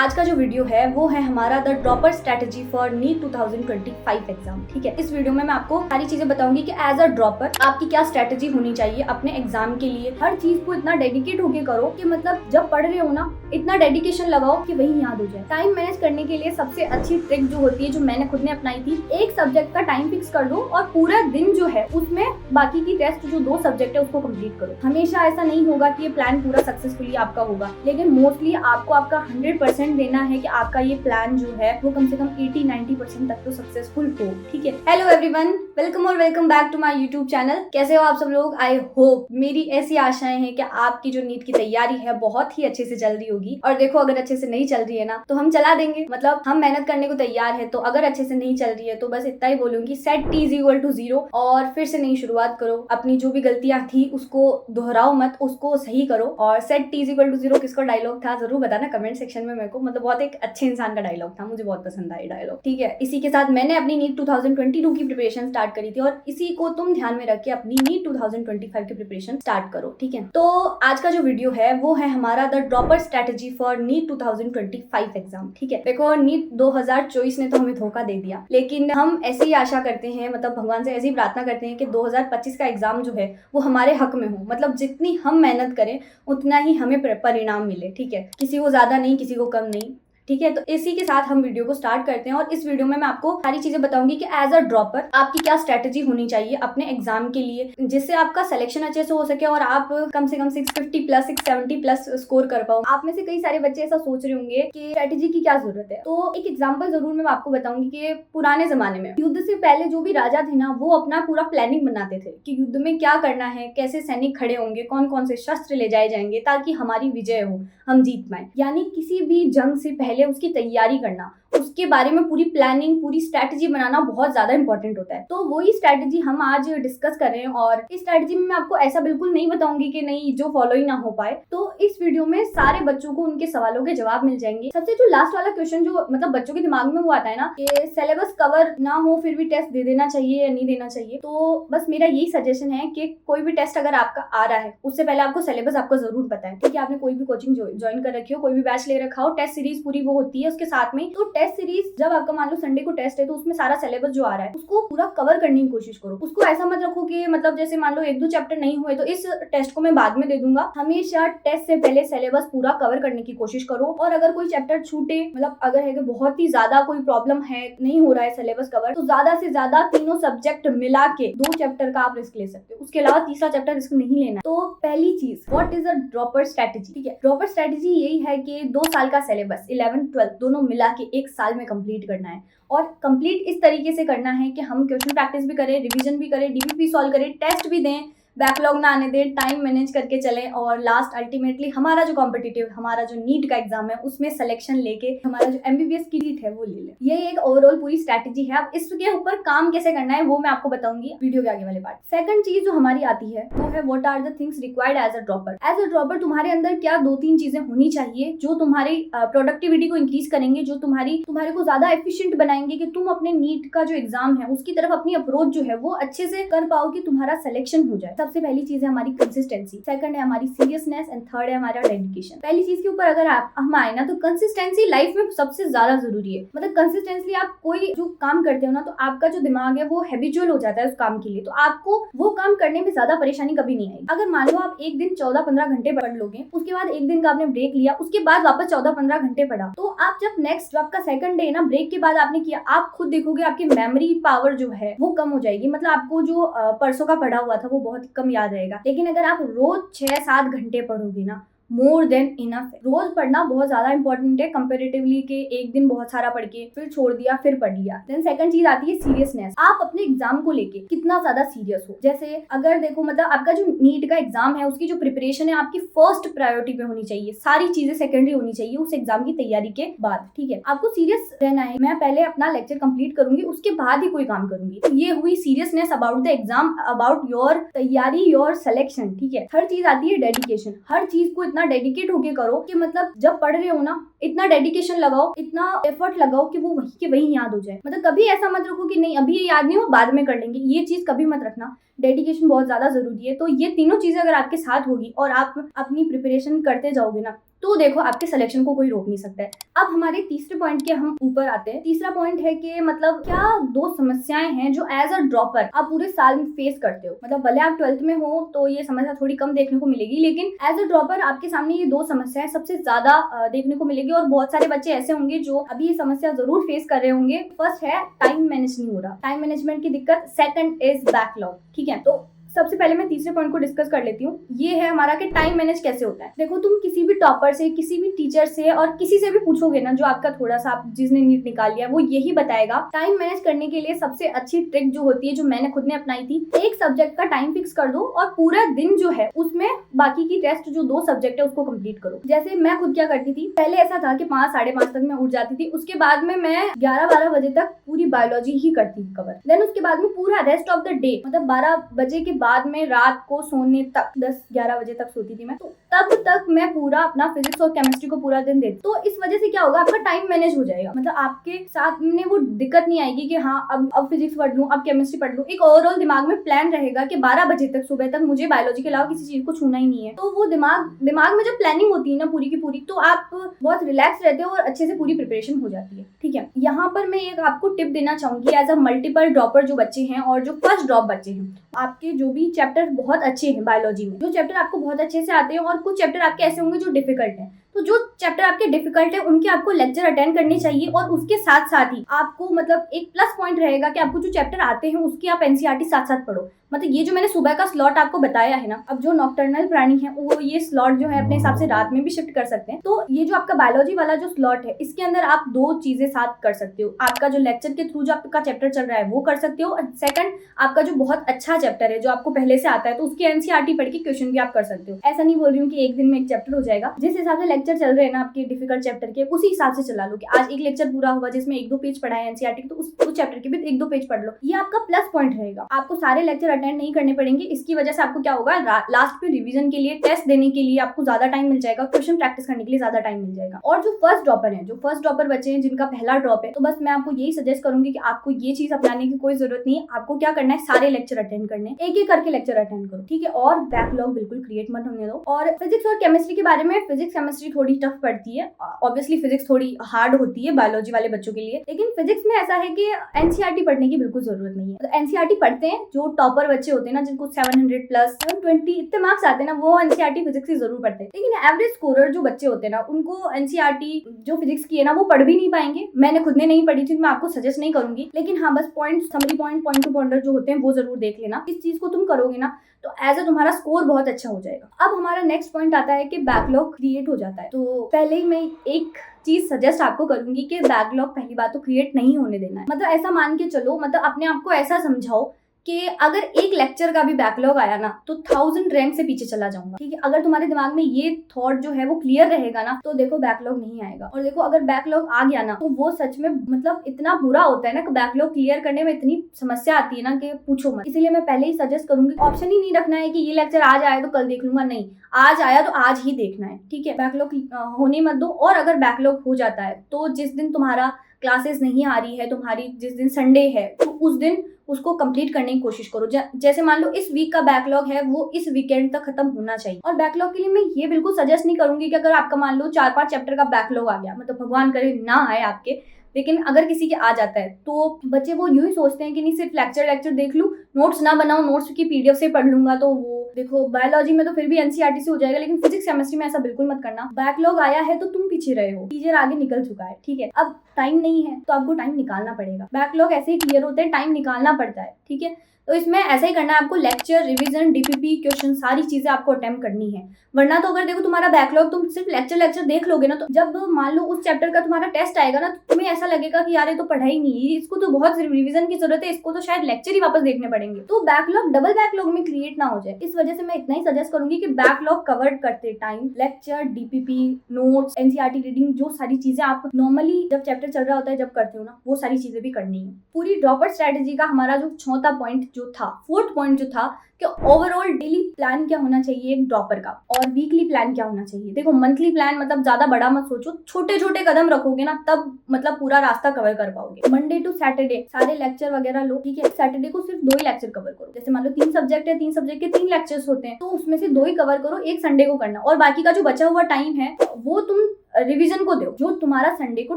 आज का जो वीडियो है वो है हमारा the dropper strategy for NEET 2025 exam. ठीक है, इस वीडियो में मैं आपको सारी चीजें बताऊंगी कि एज अ ड्रॉपर आपकी क्या स्ट्रेटजी होनी चाहिए अपने एग्जाम के लिए। हर चीज को इतना डेडिकेट होके करो कि मतलब जब पढ़ रहे हो ना इतना डेडिकेशन लगाओ कि वही याद हो जाए। टाइम मैनेज करने के लिए सबसे अच्छी ट्रिक जो होती है, जो मैंने खुद ने अपनाई थी, एक सब्जेक्ट का टाइम फिक्स कर दो और पूरा दिन जो है उसमें बाकी की टेस्ट जो 2 सब्जेक्ट है उसको कंप्लीट करो। हमेशा ऐसा नहीं होगा कि ये प्लान पूरा सक्सेसफुली आपका होगा, लेकिन मोस्टली आपको आपका 100% देना है कि आपका ये प्लान जो है वो कम से कम 80-90% तक तो सक्सेसफुल हो। ठीक है, हेलो एवरीवन, वेलकम और welcome back to my YouTube channel. कैसे हो आप सब लोग? आई होप, मेरी ऐसी आशाएं हैं कि आपकी जो नीट की तैयारी है बहुत ही अच्छे से चल रही होगी। और देखो, अगर अच्छे से नहीं चल रही है ना तो हम चला देंगे, मतलब हम मेहनत करने को तैयार है। तो अगर अच्छे से नहीं चल रही है तो बस इतना ही बोलूंगी, सेट t = 0 और फिर से नई शुरुआत करो। अपनी जो भी गलतियां थी उसको दोहराओ मत, उसको सही करो। और सेट t = 0 किसका डायलॉग था जरूर बताना कमेंट सेक्शन में मेरे को, मतलब बहुत एक अच्छे इंसान का डायलॉग था, मुझे बहुत पसंद आया डायलॉग। ठीक है, इसी के साथ मैंने अपनी नीट 2022 की प्रिपरेशन स्टार्ट करी थी और इसी को तुम ध्यान में रख के अपनी नीट 2025 की प्रिपरेशन स्टार्ट करो। ठीक है, तो आज का जो वीडियो है वो है हमारा the dropper strategy for NEET 2025 exam. ठीक है, देखो नीट 2024 ने तो हमें धोखा दे दिया, लेकिन हम ऐसी ही आशा करते हैं, मतलब भगवान से ऐसी प्रार्थना करते हैं कि 2025 का एग्जाम जो है वो हमारे हक में हो। मतलब जितनी हम मेहनत करें उतना ही हमें परिणाम मिले। ठीक है, किसी को ज्यादा नहीं, किसी को कम नहीं। ठीक है, तो इसी के साथ हम वीडियो को स्टार्ट करते हैं और इस वीडियो में मैं आपको सारी चीजें बताऊंगी कि एज अ ड्रॉपर आपकी क्या स्ट्रेटजी होनी चाहिए अपने एग्जाम के लिए, जिससे आपका सिलेक्शन अच्छे से हो सके और आप कम से कम 650+ 670+ स्कोर कर पाओ। आप में से कई सारे बच्चे ऐसा सोच रहे होंगे कि स्ट्रेटजी की क्या जरूरत है, तो एक एग्जाम्पल जरूर मैं आपको बताऊंगी कि पुराने जमाने में युद्ध से पहले जो भी राजा थे ना, वो अपना पूरा प्लानिंग बनाते थे कि युद्ध में क्या करना है, कैसे सैनिक खड़े होंगे, कौन कौन से शस्त्र ले जाए जाएंगे ताकि हमारी विजय हो, हम जीत पाए। यानी किसी भी जंग से पहले उसकी तैयारी करना, उसके बारे में पूरी प्लानिंग, पूरी स्ट्रैटेजी बनाना बहुत ज्यादा इंपॉर्टेंट होता है। तो वही स्ट्रैटेजी हम आज डिस्कस कर रहे हैं और इस स्ट्रैटेजी में मैं आपको ऐसा बिल्कुल नहीं बताऊंगी कि नहीं जो फॉलो ही ना हो पाए। तो इस वीडियो में सारे बच्चों को उनके सवालों के जवाब मिल जाएंगे। सबसे जो लास्ट वाला क्वेश्चन जो मतलब बच्चों के दिमाग में वो आता है ना कि सिलेबस कवर ना हो फिर भी टेस्ट दे देना चाहिए या नहीं देना चाहिए, तो बस मेरा यही सजेशन है कि कोई भी टेस्ट अगर आपका आ रहा है उससे पहले आपको सिलेबस आपको जरूर पता है। ठीक है, आपने कोई भी कोचिंग ज्वाइन कर रखी हो, कोई भी बैच ले रखा हो, टेस्ट सीरीज पूरी वो होती है उसके साथ में। तो टेस्ट सीरीज जब आपका मान लो संडे को टेस्ट है तो उसमें सारा सिलेबस जो आ रहा है उसको पूरा कवर करने की कोशिश करो। उसको ऐसा मत रखो कि मतलब जैसे मान लो 1-2 चैप्टर नहीं हुए तो इस टेस्ट को मैं बाद में दे दूंगा। हमेशा टेस्ट से पहले सिलेबस पूरा कवर करने की कोशिश करो। और अगर कोई चैप्टर छूटे, मतलब अगर है कि बहुत ही ज्यादा कोई प्रॉब्लम है, नहीं हो रहा है सिलेबस कवर, तो ज्यादा से ज्यादा तीनों सब्जेक्ट मिला के 2 चैप्टर का आप रिस्क ले सकते हो। उसके अलावा तीसरा चैप्टर रिस्क नहीं लेना। तो पहली चीज, what is a dropper strategy. ठीक है, ड्रॉपर स्ट्रेटजी यही है कि 2 साल का सिलेबस 11th-12th दोनों मिला के 1 साल में कंप्लीट करना है। और कंप्लीट इस तरीके से करना है कि हम क्वेश्चन प्रैक्टिस भी करें, रिवीजन भी करें, डीबीपी सॉल्व करें, टेस्ट भी दें, बैकलॉग ना आने दें, टाइम मैनेज करके चलें और लास्ट अल्टीमेटली हमारा जो कॉम्पिटिटिव, हमारा जो नीट का एग्जाम है उसमें सिलेक्शन लेके हमारा जो एमबीबीएस की नीट है वो ले लें। ये एक ओवरऑल पूरी स्ट्रैटेजी है। अब इसके ऊपर काम कैसे करना है वो मैं आपको बताऊंगी वीडियो के आगे वाले पार्ट। सेकंड चीज जो हमारी आती है वो है what are the things required as a dropper. As a dropper तुम्हारे अंदर क्या 2-3 चीजें होनी चाहिए जो तुम्हारी प्रोडक्टिविटी को इंक्रीज करेंगे, जो तुम्हारे को ज्यादा एफिशिएंट बनाएंगे कि तुम अपने नीट का जो एग्जाम है उसकी तरफ अपनी अप्रोच जो है वो अच्छे से कर पाओ कि तुम्हारा सिलेक्शन हो जाए। सबसे पहली चीज है हमारी कंसिस्टेंसी, सेकंड है हमारी सीरियसनेस एंड थर्ड है हमारा डेडिकेशन। पहली चीज के ऊपर अगर हम आए ना तो कंसिस्टेंसी लाइफ में सबसे ज्यादा जरूरी है। मतलब कंसिस्टेंटली आप कोई जो काम करते हो ना तो आपका जो दिमाग है वो हैबिचुअल हो जाता है उस काम के लिए, तो आपको वो काम करने में ज्यादा परेशानी कभी नहीं आएगी। अगर मान लो आप एक दिन 14-15 घंटे पढ़ लोगे, उसके बाद एक दिन का आपने ब्रेक लिया, उसके बाद वापस 14-15 घंटे पढ़ा, तो आप जब नेक्स्ट आपका सेकंड डे ना ब्रेक के बाद आपने किया, आप खुद देखोगे आपकी मेमोरी पावर जो है वो कम हो जाएगी। मतलब आपको जो परसों का पढ़ा हुआ था वो बहुत कम याद रहेगा। लेकिन अगर आप रोज 6-7 घंटे पढ़ोगे ना, मोर देन इनफ है। रोज पढ़ना बहुत ज्यादा इंपॉर्टेंट है कंपेरेटिवली के एक दिन बहुत सारा पढ़ के फिर छोड़ दिया फिर पढ़ लिया। देन सेकंड चीज आती है सीरियसनेस। आप अपने एग्जाम को लेके कितना ज्यादा सीरियस हो। जैसे अगर देखो, मतलब आपका जो नीट का एग्जाम है उसकी जो प्रिपरेशन है आपकी फर्स्ट प्रायोरिटी पे होनी चाहिए, सारी चीजें सेकेंडरी होनी चाहिए उस एग्जाम की तैयारी के बाद। ठीक है, आपको सीरियस रहना है। मैं पहले अपना लेक्चर कंप्लीट करूंगी, उसके बाद ही कोई काम करूंगी। तो ये हुई seriousness about the exam, about your तैयारी, योर सिलेक्शन। ठीक है, थर्ड चीज आती है डेडिकेशन। हर चीज को इतना डेडिकेट होके करो कि मतलब जब पढ़ रहे हो ना इतना डेडिकेशन लगाओ, इतना एफर्ट लगाओ कि वो वही के वही याद हो जाए। मतलब कभी ऐसा मत रखो कि नहीं अभी ये याद नहीं हो बाद में कर लेंगे, ये चीज कभी मत रखना। डेडिकेशन बहुत ज्यादा जरूरी है। तो ये तीनों चीजें अगर आपके साथ होगी और आप अपनी प्रिपरेशन करते जाओगे ना तो देखो आपके सिलेक्शन को कोई रोक नहीं सकता है। अब हमारे तीसरे पॉइंट के हम ऊपर आते हैं। तीसरा पॉइंट है कि मतलब क्या 2 समस्याएं हैं जो एज अ ड्रॉपर आप पूरे साल में फेस करते हो। मतलब भले आप 12th में हो तो ये समस्या थोड़ी कम देखने को मिलेगी, लेकिन एज अ ड्रॉपर आपके सामने ये 2 समस्याएं सबसे ज्यादा देखने को मिलेगी। और बहुत सारे बच्चे ऐसे होंगे जो अभी ये समस्या जरूर फेस कर रहे होंगे। फर्स्ट है टाइम मैनेज नहीं हो रहा, टाइम मैनेजमेंट की दिक्कत। Second is backlog. ठीक है, तो सबसे पहले मैं तीसरे पॉइंट को डिस्कस कर लेती हूँ। ये है हमारा कि टाइम मैनेज कैसे होता है। देखो तुम किसी भी टॉपर से, किसी भी टीचर से और किसी से भी पूछोगे ना जो आपका थोड़ा सा जिसने नीट निकाल लिया, वो यही बताएगा टाइम मैनेज करने के लिए सबसे अच्छी ट्रिक जो होती है, जो मैंने खुद ने अपनाई थी, एक सब्जेक्ट का टाइम फिक्स कर दो और पूरा दिन जो है उसमें बाकी की टेस्ट जो 2 सब्जेक्ट है उसको कंप्लीट करो। जैसे मैं खुद क्या करती थी, पहले ऐसा था कि 5 साढ़े 5 तक मैं उठ जाती थी। उसके बाद में मैं 11-12 बजे तक पूरी बायोलॉजी ही करती थी कवर। देन उसके बाद में पूरा रेस्ट ऑफ द डे, मतलब 12 बजे के बाद में रात को सोने तक 10-11 बजे तक सोती थी मैं, तो तब तक मैं पूरा अपना फिजिक्स और केमिस्ट्री को पूरा दिन देती। तो इस वजह से क्या होगा, आपका टाइम मैनेज हो जाएगा। मतलब आपके साथ में वो दिक्कत नहीं आएगी कि हाँ अब फिजिक्स पढ़ लूं, अब केमिस्ट्री पढ़ लूं। एक ओवरऑल दिमाग में प्लान रहेगा कि 12 बजे तक सुबह तक मुझे बायोलॉजी के अलावा किसी चीज को छूना ही नहीं है। तो वो दिमाग में जब प्लानिंग होती है ना पूरी की पूरी, तो आप बहुत रिलैक्स रहते हो और अच्छे से पूरी प्रिपरेशन हो जाती है। ठीक है, यहाँ पर मैं एक आपको टिप देना चाहूंगी एज अ मल्टीपल ड्रॉपर जो बच्चे हैं और जो फर्स्ट ड्रॉप बच्चे हैं। आपके जो भी चैप्टर बहुत अच्छे हैं बायोलॉजी में, जो चैप्टर आपको बहुत अच्छे से आते हैं, और कुछ चैप्टर आपके ऐसे होंगे जो डिफिकल्ट हैं, तो जो चैप्टर आपके डिफिकल्ट है उनके आपको लेक्चर अटेंड करने चाहिए। और उसके साथ साथ ही आपको मतलब एक प्लस पॉइंट रहेगा कि आपको जो चैप्टर आते हैं उसकी आप एनसीईआरटी साथ साथ पढ़ो। मतलब ये जो मैंने सुबह का स्लॉट आपको बताया है ना, अब जो नॉकटर्नल प्राणी है वो ये स्लॉट जो है अपने हिसाब से रात में भी शिफ्ट कर सकते हैं। तो ये जो आपका बायोलॉजी वाला जो स्लॉट है, इसके अंदर आप 2 चीजें साथ कर सकते हो। आपका जो लेक्चर के थ्रू जो आपका चैप्टर चल रहा है वो कर सकते हो, और सेकंड आपका जो बहुत अच्छा चैप्टर है जो आपको पहले से आता है, तो उसकी एनसीईआरटी पढ़ के क्वेश्चन भी आप कर सकते हो। ऐसा नहीं बोल रही हूँ कि एक दिन में एक चैप्टर हो जाएगा। जिस हिसाब से लेक्चर चल रहे हैं ना आपके डिफिकल्ट चैप्टर के, उसी हिसाब से चला लो कि आज एक लेक्चर पूरा हुआ जिसमें 1-2 पेज पढ़ा है एनसीईआरटी, तो उस चैप्टर के भी 1-2 पेज पढ़ लो। ये आपका प्लस पॉइंट रहेगा। आपको सारे लेक्चर अटेंड नहीं करने पड़ेंगे। इसकी वजह से आपको क्या होगा, लास्ट पे रिवीजन के लिए, टेस्ट देने के लिए आपको ज्यादा टाइम मिल जाएगा, क्वेश्चन प्रैक्टिस करने के लिए ज्यादा टाइम मिल जाएगा। और जो फर्स्ट ड्रॉपर बच्चे हैं जिनका पहला ड्रॉप है, तो बस मैं आपको यही सजेस्ट करूंगी कि आपको ये चीज अपनाने की कोई जरूरत नहीं है। आपको क्या करना है, सारे लेक्चर अटेंड करने, एक एक करके लेक्चर अटेंड करो। ठीक है, और बैकलॉग बिल्कुल क्रिएट मत होने दो। और फिजिक्स और केमिस्ट्री के बारे में, फिजिक्स केमिस्ट्री थोड़ी टफ पड़ती है, ऑब्वियसली फिजिक्स थोड़ी हार्ड होती है बायोलॉजी वाले बच्चों के लिए, लेकिन फिजिक्स में ऐसा है कि एनसीईआरटी पढ़ने की बिल्कुल जरूरत नहीं है। तो एनसीईआरटी पढ़ते हैं जो टॉपर बच्चे होते हैं ना, जिनको 700+ 720 इतने मार्क्स आते हैं ना, वो एनसीईआरटी फिजिक्स की जरूर पढ़ते हैं। लेकिन एवरेज स्कोरर जो बच्चे होते हैं ना, उनको एनसीईआरटी जो फिजिक्स की है ना वो पढ़ भी नहीं पाएंगे। मैंने खुद ने नहीं पढ़ी थी, मैं आपको सजेस्ट नहीं करूंगी, लेकिन हाँ बस point, summary point, point two pointer जो होते हैं वो जरूर देख लेना। इस चीज को तुम करोगे ना तो एज ए तुम्हारा स्कोर बहुत अच्छा हो जाएगा। अब हमारा नेक्स्ट पॉइंट आता है कि बैकलॉग क्रिएट हो जाता है। तो पहले ही मैं एक चीज सजेस्ट आपको करूंगी कि बैकलॉग पहली बात तो क्रिएट नहीं होने देना है। मतलब ऐसा मान के चलो, मतलब अपने आप को ऐसा समझाओ कि अगर एक लेक्चर का भी बैकलॉग आया ना तो 1000 रैंक से पीछे चला जाऊंगा। ठीक है, अगर तुम्हारे दिमाग में ये थॉट जो है वो क्लियर रहेगा ना, तो देखो बैकलॉग नहीं आएगा। और देखो अगर बैकलॉग आ गया ना तो वो सच में मतलब इतना बुरा होता है ना कि बैकलॉग क्लियर करने में इतनी समस्या आती है ना कि पूछो मत। इसीलिए मैं पहले ही सजेस्ट करूंगी, ऑप्शन ही नहीं रखना है कि ये लेक्चर आज आया तो कल देख लूंगा, नहीं, आज आया तो आज ही देखना है। ठीक है, बैकलॉग होने मत दो। और अगर बैकलॉग हो जाता है तो जिस दिन तुम्हारा क्लासेस नहीं आ रही है, तुम्हारी जिस दिन संडे है, तो उस दिन उसको कंप्लीट करने की कोशिश करो। जैसे मान लो इस वीक का बैकलॉग है, वो इस वीकेंड तक खत्म होना चाहिए। और बैकलॉग के लिए मैं ये बिल्कुल सजेस्ट नहीं करूंगी कि अगर आपका मान लो 4-5 चैप्टर का बैकलॉग आ गया, मतलब भगवान करे ना आए आपके, लेकिन अगर किसी के आ जाता है तो बच्चे वो यूं ही सोचते हैं कि नहीं सिर्फ लेक्चर देख लूं, नोट्स ना बनाऊं, नोट्स की पीडीएफ से पढ़ लूंगा। तो वो देखो बायोलॉजी में तो फिर भी एनसीईआरटी से हो जाएगा, लेकिन फिजिक्स केमिस्ट्री में ऐसा बिल्कुल मत करना। बैकलॉग आया है तो तुम पीछे रहे हो, टीचर आगे निकल चुका है। ठीक है, अब टाइम नहीं है तो आपको टाइम निकालना पड़ेगा। बैकलॉग ऐसे ही क्लियर होते हैं, टाइम निकालना पड़ता है। ठीक है, तो इसमें ऐसा ही करना है आपको, लेक्चर, रिवीजन, डीपीपी, क्वेश्चन, सारी चीजें आपको अटेम्प्ट करनी है। वरना तो अगर देखो तुम्हारा बैकलॉग तुम सिर्फ लेक्चर देख लोगे ना, तो जब मान लो उस चैप्टर का तुम्हारा टेस्ट आएगा ना, तो तुम्हें ऐसा लगेगा कि यार ये तो पढ़ाई नहीं, इसको तो बहुत रिवीजन की जरूरत है, इसको तो शायद लेक्चर ही वापस देखने पड़ेंगे। तो बैकलॉग डबल बैकलॉग में क्रिएट ना हो जाए, इस वजह से मैं इतना ही सजेस्ट करूंगी कि बैकलॉग कवर करते time lecture, DPP, notes, NCERT reading, जो सारी चीजें आप नॉर्मली जब चैप्टर चल रहा होता है जब करते हो ना, वो सारी चीजें भी करनी है। पूरी ड्रॉपर स्ट्रेटेजी का हमारा जो 4था पॉइंट जो था, फोर्थ पॉइंट जो था कि ओवरऑल डेली प्लान क्या होना चाहिए एक ड्रॉपर का, और वीकली प्लान क्या होना चाहिए। देखो मंथली प्लान मतलब ज्यादा बड़ा मत सोचो, छोटे छोटे कदम रखोगे ना तब मतलब पूरा रास्ता कवर कर पाओगे। मंडे टू सैटरडे सारे लेक्चर वगैरह लो, ठीक है। सैटरडे को सिर्फ 2 ही लेक्चर कवर करो। जैसे मान लो 3 सब्जेक्ट है, 3 सब्जेक्ट के 3 लेक्चर्स होते हैं, तो उसमें से 2 ही कवर करो, एक संडे को करना, और बाकी का जो बचा हुआ टाइम है वो तुम रिवीजन को दो, जो तुम्हारा संडे को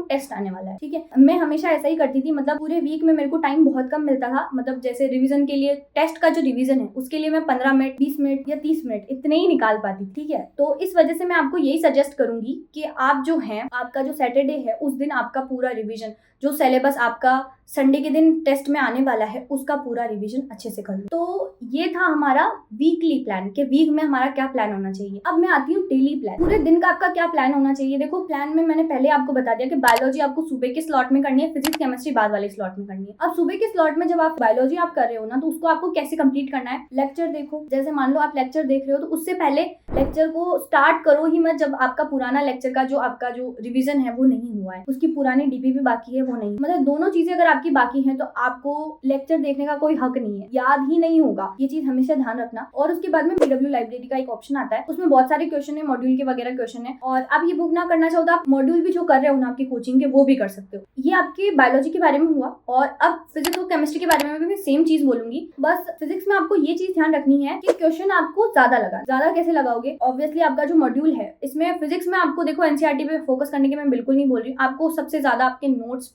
टेस्ट आने वाला है, ठीक है। मैं हमेशा ऐसा ही करती थी, मतलब पूरे वीक में मेरे को टाइम बहुत कम मिलता था। मतलब जैसे रिवीजन के लिए, टेस्ट का जो रिवीजन है उसके लिए मैं 15 मिनट, 20 मिनट या 30 मिनट इतने ही निकाल पाती, ठीक है। तो इस वजह से मैं आपको यही सजेस्ट करूंगी कि आप जो है, आपका जो सैटरडे है उस दिन आपका पूरा रिवीजन, जो सिलेबस आपका संडे के दिन टेस्ट में आने वाला है उसका पूरा रिवीजन अच्छे से कर लो। तो ये था हमारा वीकली प्लान कि वीक में हमारा क्या प्लान होना चाहिए। अब मैं आती हूँ डेली प्लान, पूरे दिन का आपका क्या प्लान होना चाहिए। देखो प्लान में मैंने पहले आपको बता दिया कि बायोलॉजी आपको सुबह के स्लॉट में करनी है, फिजिक्स केमिस्ट्री बाद वाले स्लॉट में करनी है। अब सुबह के स्लॉट में जब आप बायोलॉजी आप कर रहे हो ना, तो उसको आपको कैसे कंप्लीट करना है। लेक्चर देखो, जैसे मान लो आप लेक्चर देख रहे हो तो उससे पहले लेक्चर को स्टार्ट करो ही मत जब आपका पुराना लेक्चर का जो आपका जो रिवीजन है वो नहीं हुआ है, उसकी पुरानी डीपीपी बाकी है वो नहीं, मतलब दोनों चीजें अगर आपकी बाकी हैं तो आपको लेक्चर देखने का कोई हक नहीं है, याद ही नहीं होगा, ये चीज हमेशा ध्यान रखना। और उसके बाद में पीडब्ल्यू लाइब्रेरी का एक ऑप्शन आता है, उसमें बहुत सारे क्वेश्चन है, मॉड्यूल के वगैरह क्वेश्चन है, और आप ये बुक ना करना चाहो तो आप मॉड्यूल भी जो कर रहे हो ना आपकी कोचिंग के वो भी कर सकते हो। ये आपकी बायोलॉजी के बारे में हुआ। और अब फिजिक्स और केमिस्ट्री के बारे में भी मैं सेम चीज बोलूंगी, बस फिजिक्स में आपको ये चीज ध्यान रखनी है कि क्वेश्चन आपको ज्यादा लगा, ज्यादा कैसे लगाओगे। ऑब्वियसली आपका जो मॉड्यूल है इसमें फिजिक्स में आपको देखो एनसीईआरटी पे फोकस करने के मैं बिल्कुल नहीं बोल रही हूँ, आपको सबसे ज्यादा आपके नोट्स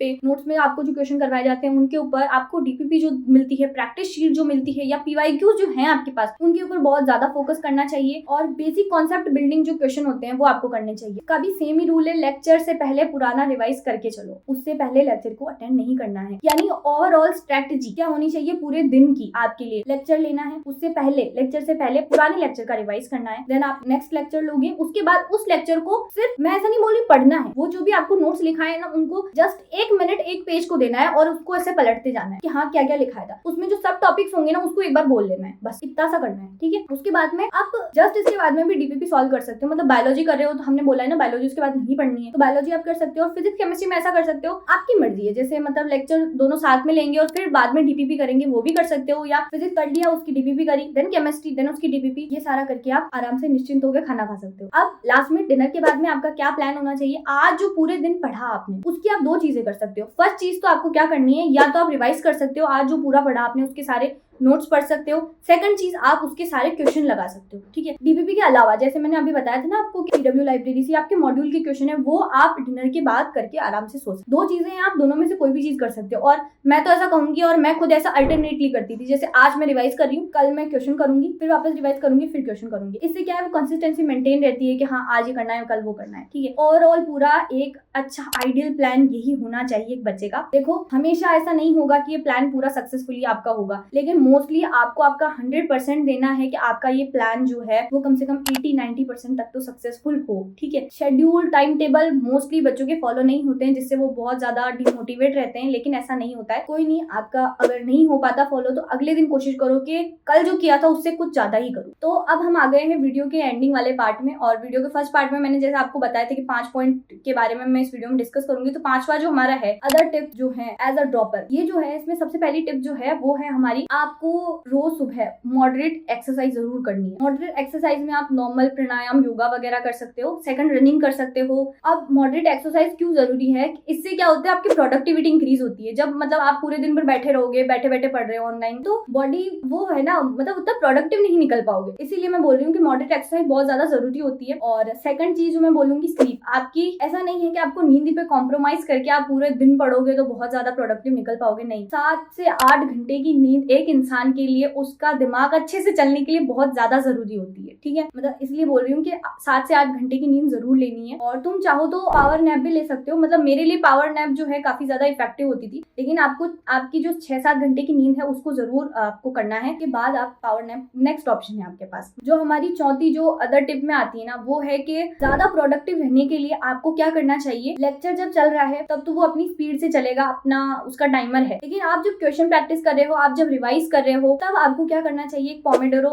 में आपको जो क्वेश्चन करवाए जाते हैं उनके ऊपर, आपको डीपीपी जो मिलती है, प्रैक्टिस शीट जो मिलती है, या पीवाईक्यू जो है आपके पास, उनके ऊपर बहुत ज्यादा फोकस करना चाहिए। और बेसिक कॉन्सेप्ट बिल्डिंग जो क्वेश्चन होते हैं वो आपको करने चाहिए। कभी सेम ही रूल है, लेक्चर से पहले पुराना रिवाइज करके चलो, उससे पहले लेक्चर को अटेंड नहीं करना है। यानी ओवरऑल स्ट्रेटेजी क्या होनी चाहिए पूरे दिन की आपके लिए, लेक्चर लेना है, उससे पहले लेक्चर से पहले पुराने लेक्चर का रिवाइज करना है, देन आप नेक्स्ट लेक्चर लोगे, उसके बाद उस लेक्चर को सिर्फ, मैं ऐसा नहीं बोल रही पढ़ना है, वो जो भी आपको नोट्स लिखा है ना उनको जस्ट 1 मिनट एक पेज को देना है और उसको ऐसे पलटते जाना है कि हाँ क्या क्या लिखा था, उसमें जो सब टॉपिक्स होंगे ना उसको एक बार बोल लेना है, बस इतना सा करना है, ठीक है। उसके बाद में आप जस्ट इसके बाद में भी डीपीपी सॉल्व कर सकते हो। मतलब बायोलॉजी कर रहे हो तो हमने बोला है ना बायोलॉजी उसके बाद नहीं पढ़नी है, तो बायोलॉजी आप कर सकते हो। और फिजिक्स केमिस्ट्री में ऐसा कर सकते हो, आपकी मर्जी है, जैसे मतलब लेक्चर दोनों साथ में लेंगे और फिर बाद में डीपीपी करेंगे वो भी कर सकते हो, या फिजिक्स कर लिया उसकी डीपीपी करी, देन केमिस्ट्री, देन उसकी डीपीपी, ये सारा करके आप आराम से निश्चिंत होकर खाना खा सकते हो। अब लास्ट में डिनर के बाद में आपका क्या प्लान होना चाहिए। आज जो पूरे दिन पढ़ा आपने उसकी आप 2 चीजें कर सकते हो। फर्स्ट चीज तो आपको क्या करनी है, या तो आप रिवाइज कर सकते हो, आज जो पूरा पढ़ा आपने उसके सारे नोट्स पढ़ सकते हो। सेकंड चीज आप उसके सारे क्वेश्चन लगा सकते हो, ठीक है। डीपीपी के अलावा जैसे मैंने अभी बताया था ना आपको कि पीडब्ल्यू लाइब्रेरी से आपके मॉड्यूल के क्वेश्चन है वो आप डिनर के बाद करके आराम से सो सकते हो। 2 चीजें हैं, आप दोनों में से कोई भी चीज कर सकते हो। और मैं तो ऐसा कहूंगी, और मैं खुद ऐसा अल्टरनेटली करती थी, जैसे आज मैं रिवाइज कर रही हूँ, कल मैं क्वेश्चन करूंगी, फिर वापस रिवाइज करूंगी, फिर क्वेश्चन करूंगी। इससे क्या है, वो कंसिस्टेंसी मेंटेन रहती है कि हाँ आज ये करना है कल वो करना है, ठीक है। ओवरऑल पूरा एक अच्छा आइडियल प्लान यही होना चाहिए एक बच्चे का। देखो हमेशा ऐसा नहीं होगा कि ये प्लान पूरा सक्सेसफुली आपका होगा, लेकिन मोस्टली आपको आपका 100% देना है कि आपका ये प्लान जो है वो कम से कम 80-90% तक तो सक्सेसफुल हो, ठीक है। शेड्यूल टाइम टेबल मोस्टली बच्चों के फॉलो नहीं होते हैं, जिससे वो बहुत ज्यादा डिमोटिवेट रहते हैं, लेकिन ऐसा नहीं होता है। कोई नहीं, आपका अगर नहीं हो पाता फॉलो तो अगले दिन कोशिश करो कि कल जो किया था उससे कुछ ज्यादा ही करो। तो अब हम आ गए हैं वीडियो के एंडिंग वाले पार्ट में, और वीडियो के फर्स्ट पार्ट में मैंने जैसे आपको बताया था कि 5 पॉइंट के बारे में मैं इस वीडियो में डिस्कस करूंगी। तो 5वां जो हमारा है अदर टिप जो है एज अ ड्रॉपर, ये जो है इसमें सबसे पहली टिप जो है वो है हमारी, आपको रोज सुबह मॉडरेट एक्सरसाइज जरूर करनी है। मॉडरेट एक्सरसाइज में आप नॉर्मल प्राणायाम, योगा वगैरह कर सकते हो, सेकंड रनिंग कर सकते हो। अब मॉडरेट एक्सरसाइज क्यों जरूरी है, इससे क्या होता है आपकी प्रोडक्टिविटी इंक्रीज होती है। जब मतलब आप पूरे दिन भर बैठे रहोगे, बैठे बैठे पढ़ रहे हो ऑनलाइन, तो बॉडी वो है ना मतलब उतना प्रोडक्टिव नहीं निकल पाओगे। इसीलिए मैं बोल रही हूँ कि मॉडरेट एक्सरसाइज बहुत ज्यादा जरूरी होती है। और सेकंड चीज जो मैं बोलूंगी, स्लीप। आपकी ऐसा नहीं है कि आपको नींद पे कॉम्प्रोमाइज करके आप पूरे दिन पढ़ोगे तो बहुत ज्यादा प्रोडक्टिव निकल पाओगे, नहीं। 7 से 8 घंटे की नींद एक इंसान के लिए, उसका दिमाग अच्छे से चलने के लिए बहुत ज्यादा जरूरी होती है, ठीक है। मतलब इसलिए बोल रही हूँ कि 7 से 8 घंटे की नींद जरूर लेनी है। और तुम चाहो तो पावर नैप भी ले सकते हो। मतलब मेरे लिए पावर नैप जो है काफी ज्यादा इफेक्टिव होती थी, लेकिन आपको आपकी जो 6-7 घंटे की नींद है उसको जरूर आपको करना है, के बाद आप पावर नैप नेक्स्ट ऑप्शन है आपके पास। जो हमारी चौथी जो अदर टिप में आती है ना, वो है कि ज्यादा प्रोडक्टिव रहने के लिए आपको क्या करना चाहिए। लेक्चर जब चल रहा है तब तो वो अपनी स्पीड से चलेगा, अपना उसका टाइमर है, लेकिन आप जब क्वेश्चन प्रैक्टिस कर रहे हो, आप जब रिवाइज कर रहे हो तब आपको क्या करना चाहिए, एक पोमोडोरो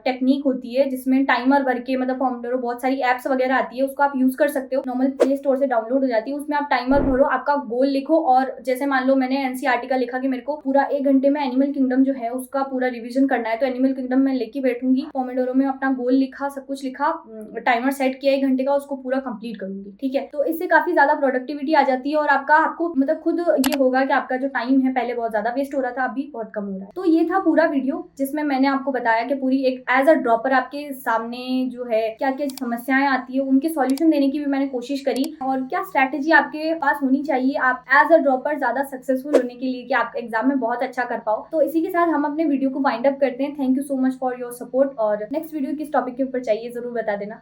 टेक्निक होती है जिसमें टाइमर भर के, मतलब पोमोडोरो बहुत सारी एप्स वगैरह आती है, उसको आप यूज कर सकते हो, नॉर्मल प्ले स्टोर से डाउनलोड हो जाती है। उसमें आप टाइमर भरो, आपका गोल लिखो, और जैसे मान लो मैंने एनसीईआरटी का लिखा कि मेरे को पूरा 1 घंटे में एनिमल किंगडम जो है उसका पूरा रिविजन करना है, तो एनिमल किंगडम में लेके बैठूंगी, पोमोडोरो में अपना गोल लिखा, सब कुछ लिखा, टाइमर सेट किया 1 घंटे का, उसको पूरा कंप्लीट करूंगी। ठीक है, तो इससे काफी ज्यादा प्रोडक्टिविटी आ जाती है और आपको मतलब खुद ये होगा कि आपका जो टाइम है पहले बहुत ज्यादा वेस्ट हो रहा था, अभी बहुत कम हो रहा है। तो ये था पूरा वीडियो जिसमें मैंने आपको बताया कि पूरी एक एज अ ड्रॉपर आपके सामने जो है क्या क्या समस्याएं आती है उनके सॉल्यूशन देने की भी मैंने कोशिश करी, और क्या स्ट्रैटेजी आपके पास होनी चाहिए आप एज अ ड्रॉपर ज्यादा सक्सेसफुल होने के लिए कि आप एग्जाम में बहुत अच्छा कर पाओ। तो इसी के साथ हम अपने वीडियो को वाइंड अप करते हैं। Thank you so much for your support, और नेक्स्ट वीडियो किस टॉपिक के ऊपर चाहिए जरूर बता देना।